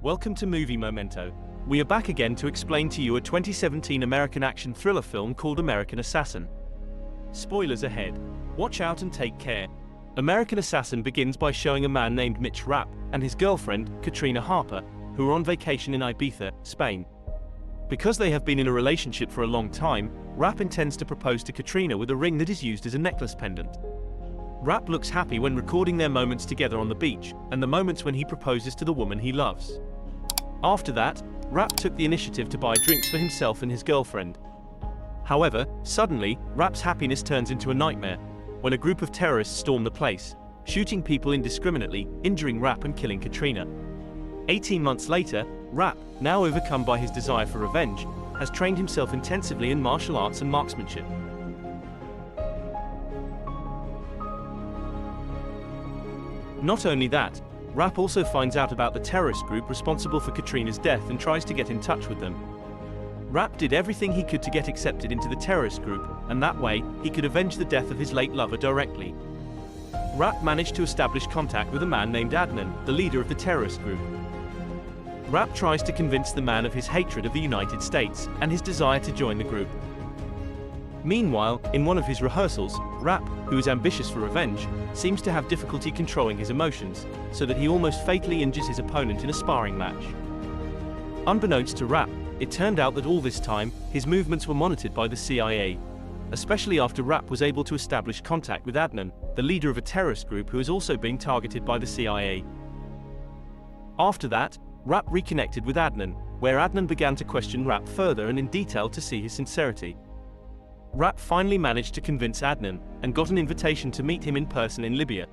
Welcome to Movie Memento. We are back again to explain to you a 2017 American action thriller film called American Assassin. Spoilers ahead. Watch out and take care. American Assassin begins by showing a man named Mitch Rapp and his girlfriend, Katrina Harper, who are on vacation in Ibiza, Spain. Because they have been in a relationship for a long time, Rapp intends to propose to Katrina with a ring that is used as a necklace pendant. Rapp looks happy when recording their moments together on the beach, and the moments when he proposes to the woman he loves. After that, Rapp took the initiative to buy drinks for himself and his girlfriend. However, suddenly, Rapp's happiness turns into a nightmare when a group of terrorists storm the place, shooting people indiscriminately, injuring Rapp and killing Katrina. 18 months later, Rapp, now overcome by his desire for revenge, has trained himself intensively in martial arts and marksmanship. Not only that, Rapp also finds out about the terrorist group responsible for Katrina's death and tries to get in touch with them. Rapp did everything he could to get accepted into the terrorist group, and that way, he could avenge the death of his late lover directly. Rapp managed to establish contact with a man named Adnan, the leader of the terrorist group. Rapp tries to convince the man of his hatred of the United States and his desire to join the group. Meanwhile, in one of his rehearsals, Rapp, who is ambitious for revenge, seems to have difficulty controlling his emotions, so that he almost fatally injures his opponent in a sparring match. Unbeknownst to Rapp, it turned out that all this time, his movements were monitored by the CIA, especially after Rapp was able to establish contact with Adnan, the leader of a terrorist group who is also being targeted by the CIA. After that, Rapp reconnected with Adnan, where Adnan began to question Rapp further and in detail to see his sincerity. Rapp finally managed to convince Adnan, and got an invitation to meet him in person in Libya.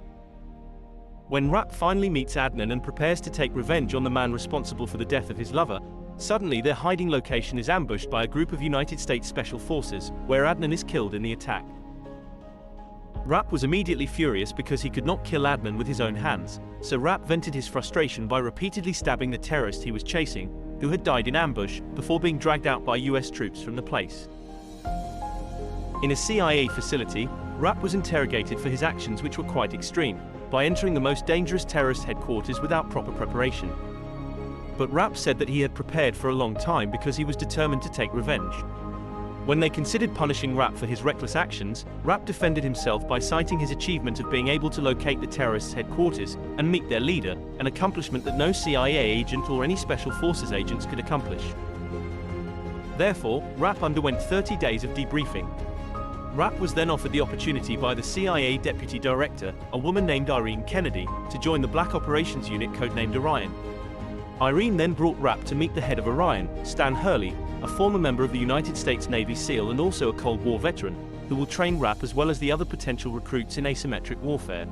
When Rapp finally meets Adnan and prepares to take revenge on the man responsible for the death of his lover, suddenly their hiding location is ambushed by a group of United States Special Forces, where Adnan is killed in the attack. Rapp was immediately furious because he could not kill Adnan with his own hands, so Rapp vented his frustration by repeatedly stabbing the terrorist he was chasing, who had died in ambush, before being dragged out by US troops from the place. In a CIA facility, Rapp was interrogated for his actions, which were quite extreme, by entering the most dangerous terrorist headquarters without proper preparation. But Rapp said that he had prepared for a long time because he was determined to take revenge. When they considered punishing Rapp for his reckless actions, Rapp defended himself by citing his achievement of being able to locate the terrorists' headquarters and meet their leader, an accomplishment that no CIA agent or any Special Forces agents could accomplish. Therefore, Rapp underwent 30 days of debriefing. Rapp was then offered the opportunity by the CIA Deputy Director, a woman named Irene Kennedy, to join the Black Operations Unit codenamed Orion. Irene then brought Rapp to meet the head of Orion, Stan Hurley, a former member of the United States Navy SEAL and also a Cold War veteran, who will train Rapp as well as the other potential recruits in asymmetric warfare.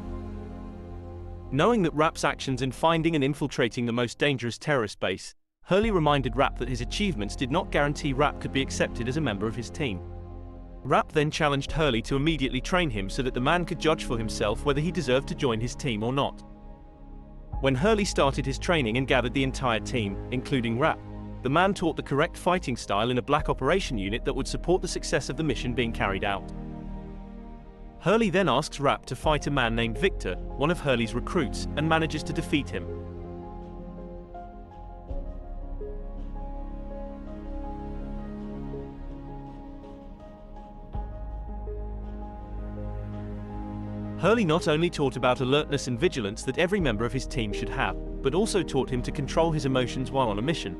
Knowing that Rapp's actions in finding and infiltrating the most dangerous terrorist base, Hurley reminded Rapp that his achievements did not guarantee Rapp could be accepted as a member of his team. Rapp then challenged Hurley to immediately train him so that the man could judge for himself whether he deserved to join his team or not. When Hurley started his training and gathered the entire team, including Rapp, the man taught the correct fighting style in a Black Operation Unit that would support the success of the mission being carried out. Hurley then asks Rapp to fight a man named Victor, one of Hurley's recruits, and manages to defeat him. Hurley not only taught about alertness and vigilance that every member of his team should have, but also taught him to control his emotions while on a mission.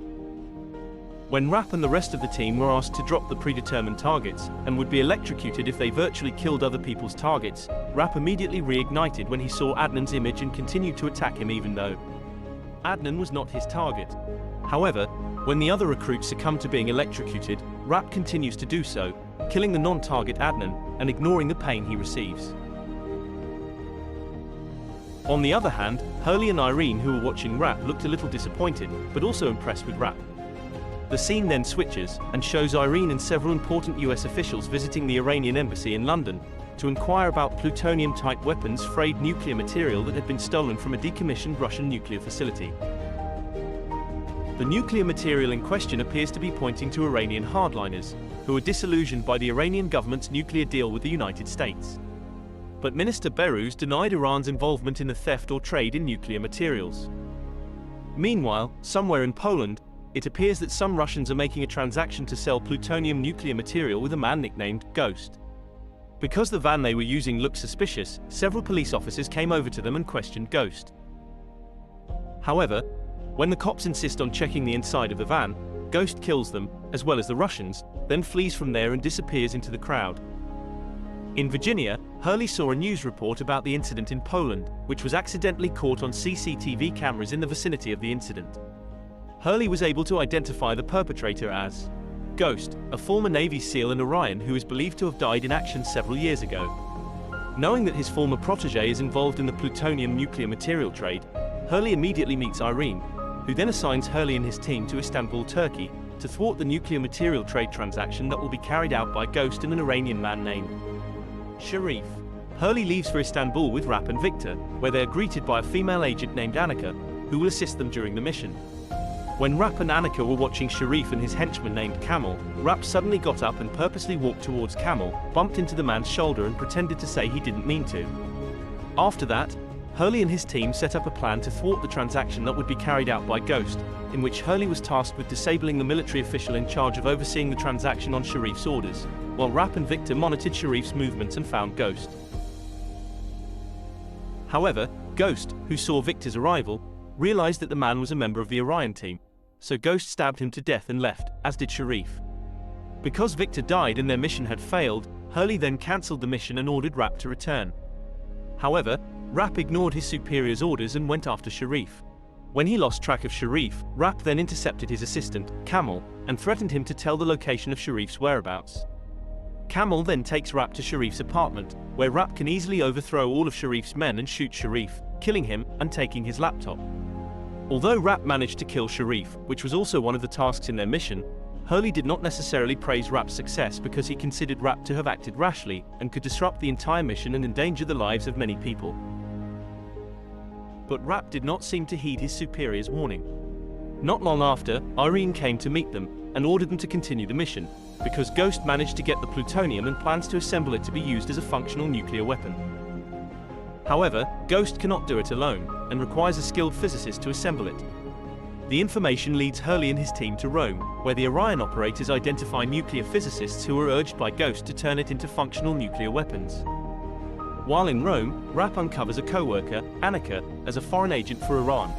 When Rapp and the rest of the team were asked to drop the predetermined targets, and would be electrocuted if they virtually killed other people's targets, Rapp immediately reignited when he saw Adnan's image and continued to attack him even though Adnan was not his target. However, when the other recruits succumb to being electrocuted, Rapp continues to do so, killing the non-target Adnan, and ignoring the pain he receives. On the other hand, Hurley and Irene, who were watching Rapp, looked a little disappointed, but also impressed with Rapp. The scene then switches, and shows Irene and several important US officials visiting the Iranian embassy in London, to inquire about plutonium-type weapons, frayed nuclear material that had been stolen from a decommissioned Russian nuclear facility. The nuclear material in question appears to be pointing to Iranian hardliners, who are disillusioned by the Iranian government's nuclear deal with the United States. But Minister Behrouz denied Iran's involvement in the theft or trade in nuclear materials. Meanwhile, somewhere in Poland, it appears that some Russians are making a transaction to sell plutonium nuclear material with a man nicknamed Ghost. Because the van they were using looked suspicious, several police officers came over to them and questioned Ghost. However, when the cops insist on checking the inside of the van, Ghost kills them, as well as the Russians, then flees from there and disappears into the crowd. In Virginia, Hurley saw a news report about the incident in Poland, which was accidentally caught on CCTV cameras in the vicinity of the incident. Hurley was able to identify the perpetrator as Ghost, a former Navy SEAL and Orion who is believed to have died in action several years ago. Knowing that his former protege is involved in the plutonium nuclear material trade, Hurley immediately meets Irene, who then assigns Hurley and his team to Istanbul, Turkey, to thwart the nuclear material trade transaction that will be carried out by Ghost and an Iranian man named Sharif. Hurley leaves for Istanbul with Rapp and Victor, where they are greeted by a female agent named Annika, who will assist them during the mission. When Rapp and Annika were watching Sharif and his henchman named Camel, Rapp suddenly got up and purposely walked towards Camel, bumped into the man's shoulder and pretended to say he didn't mean to. After that, Hurley and his team set up a plan to thwart the transaction that would be carried out by Ghost, in which Hurley was tasked with disabling the military official in charge of overseeing the transaction on Sharif's orders, while Rapp and Victor monitored Sharif's movements and found Ghost. However, Ghost, who saw Victor's arrival, realized that the man was a member of the Orion team, so Ghost stabbed him to death and left, as did Sharif. Because Victor died and their mission had failed, Hurley then cancelled the mission and ordered Rapp to return. However, Rapp ignored his superior's orders and went after Sharif. When he lost track of Sharif, Rapp then intercepted his assistant, Camel, and threatened him to tell the location of Sharif's whereabouts. Camel then takes Rapp to Sharif's apartment, where Rapp can easily overthrow all of Sharif's men and shoot Sharif, killing him and taking his laptop. Although Rapp managed to kill Sharif, which was also one of the tasks in their mission, Hurley did not necessarily praise Rapp's success because he considered Rapp to have acted rashly and could disrupt the entire mission and endanger the lives of many people. But Rapp did not seem to heed his superior's warning. Not long after, Irene came to meet them and ordered them to continue the mission, because Ghost managed to get the plutonium and plans to assemble it to be used as a functional nuclear weapon. However, Ghost cannot do it alone, and requires a skilled physicist to assemble it. The information leads Hurley and his team to Rome, where the Orion operators identify nuclear physicists who are urged by Ghost to turn it into functional nuclear weapons. While in Rome, Rapp uncovers a co-worker, Annika, as a foreign agent for Iran.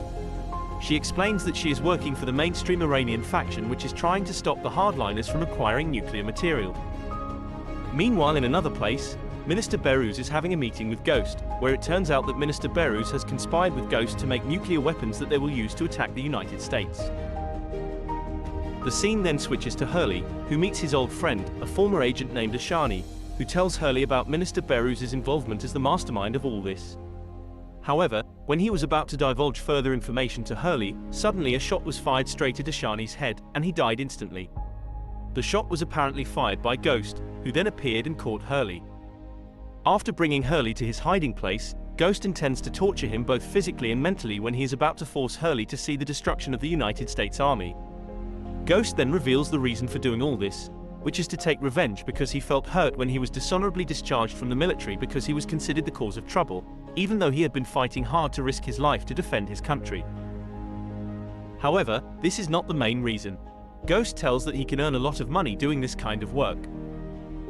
She explains that she is working for the mainstream Iranian faction which is trying to stop the hardliners from acquiring nuclear material. Meanwhile, in another place, Minister Behruz is having a meeting with Ghost, where it turns out that Minister Behruz has conspired with Ghost to make nuclear weapons that they will use to attack the United States. The scene then switches to Hurley, who meets his old friend, a former agent named Ashani, who tells Hurley about Minister Behruz's involvement as the mastermind of all this. However, when he was about to divulge further information to Hurley, suddenly a shot was fired straight at Ashani's head, and he died instantly. The shot was apparently fired by Ghost, who then appeared and caught Hurley. After bringing Hurley to his hiding place, Ghost intends to torture him both physically and mentally when he is about to force Hurley to see the destruction of the United States Army. Ghost then reveals the reason for doing all this, which is to take revenge because he felt hurt when he was dishonorably discharged from the military because he was considered the cause of trouble, even though he had been fighting hard to risk his life to defend his country. However, this is not the main reason. Ghost tells that he can earn a lot of money doing this kind of work.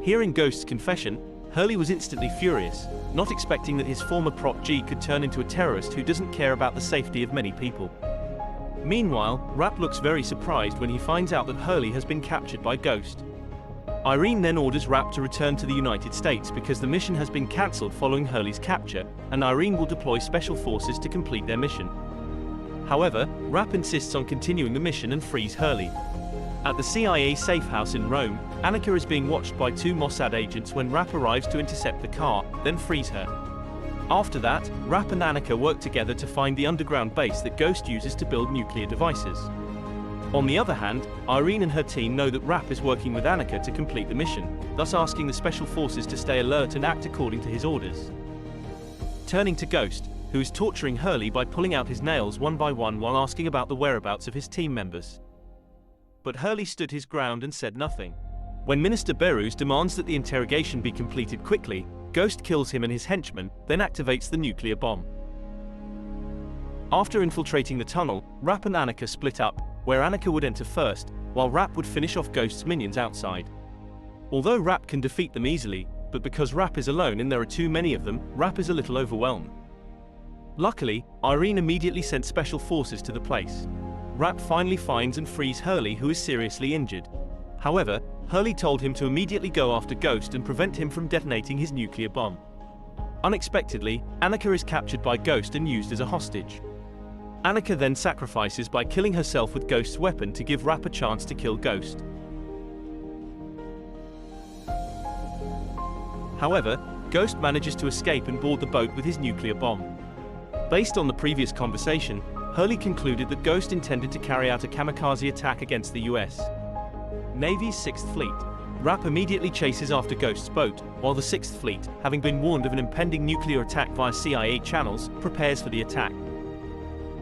Hearing Ghost's confession, Hurley was instantly furious, not expecting that his former Prot G could turn into a terrorist who doesn't care about the safety of many people. Meanwhile, Rapp looks very surprised when he finds out that Hurley has been captured by Ghost. Irene then orders Rapp to return to the United States because the mission has been cancelled following Hurley's capture, and Irene will deploy special forces to complete their mission. However, Rapp insists on continuing the mission and frees Hurley. At the CIA safe house in Rome, Annika is being watched by two Mossad agents when Rapp arrives to intercept the car, then frees her. After that, Rapp and Annika work together to find the underground base that Ghost uses to build nuclear devices. On the other hand, Irene and her team know that Rapp is working with Annika to complete the mission, thus asking the special forces to stay alert and act according to his orders. Turning to Ghost, who is torturing Hurley by pulling out his nails one by one while asking about the whereabouts of his team members. But Hurley stood his ground and said nothing. When Minister Behruz demands that the interrogation be completed quickly, Ghost kills him and his henchmen, then activates the nuclear bomb. After infiltrating the tunnel, Rapp and Annika split up, where Annika would enter first, while Rapp would finish off Ghost's minions outside. Although Rapp can defeat them easily, but because Rapp is alone and there are too many of them, Rapp is a little overwhelmed. Luckily, Irene immediately sent special forces to the place. Rapp finally finds and frees Hurley, who is seriously injured. However, Hurley told him to immediately go after Ghost and prevent him from detonating his nuclear bomb. Unexpectedly, Annika is captured by Ghost and used as a hostage. Annika then sacrifices by killing herself with Ghost's weapon to give Rapp a chance to kill Ghost. However, Ghost manages to escape and board the boat with his nuclear bomb. Based on the previous conversation, Hurley concluded that Ghost intended to carry out a kamikaze attack against the US Navy's 6th Fleet. Rapp immediately chases after Ghost's boat, while the 6th Fleet, having been warned of an impending nuclear attack via CIA channels, prepares for the attack.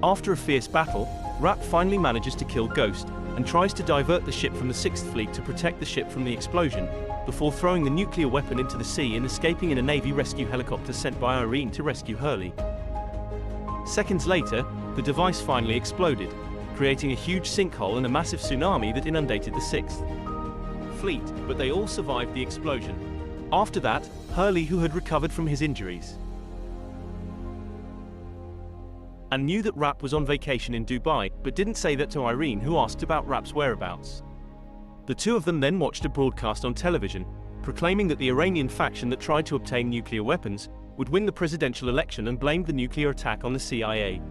After a fierce battle, Rapp finally manages to kill Ghost, and tries to divert the ship from the 6th Fleet to protect the ship from the explosion, before throwing the nuclear weapon into the sea and escaping in a Navy rescue helicopter sent by Irene to rescue Hurley. Seconds later, the device finally exploded, creating a huge sinkhole and a massive tsunami that inundated the 6th Fleet, but they all survived the explosion. After that, Hurley, who had recovered from his injuries and knew that Rapp was on vacation in Dubai, but didn't say that to Irene, who asked about Rapp's whereabouts. The two of them then watched a broadcast on television, proclaiming that the Iranian faction that tried to obtain nuclear weapons would win the presidential election and blamed the nuclear attack on the CIA.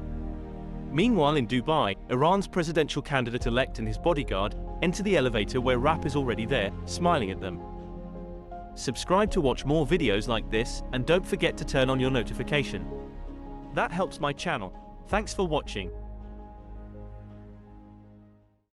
Meanwhile in Dubai, Iran's presidential candidate-elect and his bodyguard enter the elevator where Rapp is already there, smiling at them. Subscribe to watch more videos like this, and don't forget to turn on your notification. That helps my channel. Thanks for watching.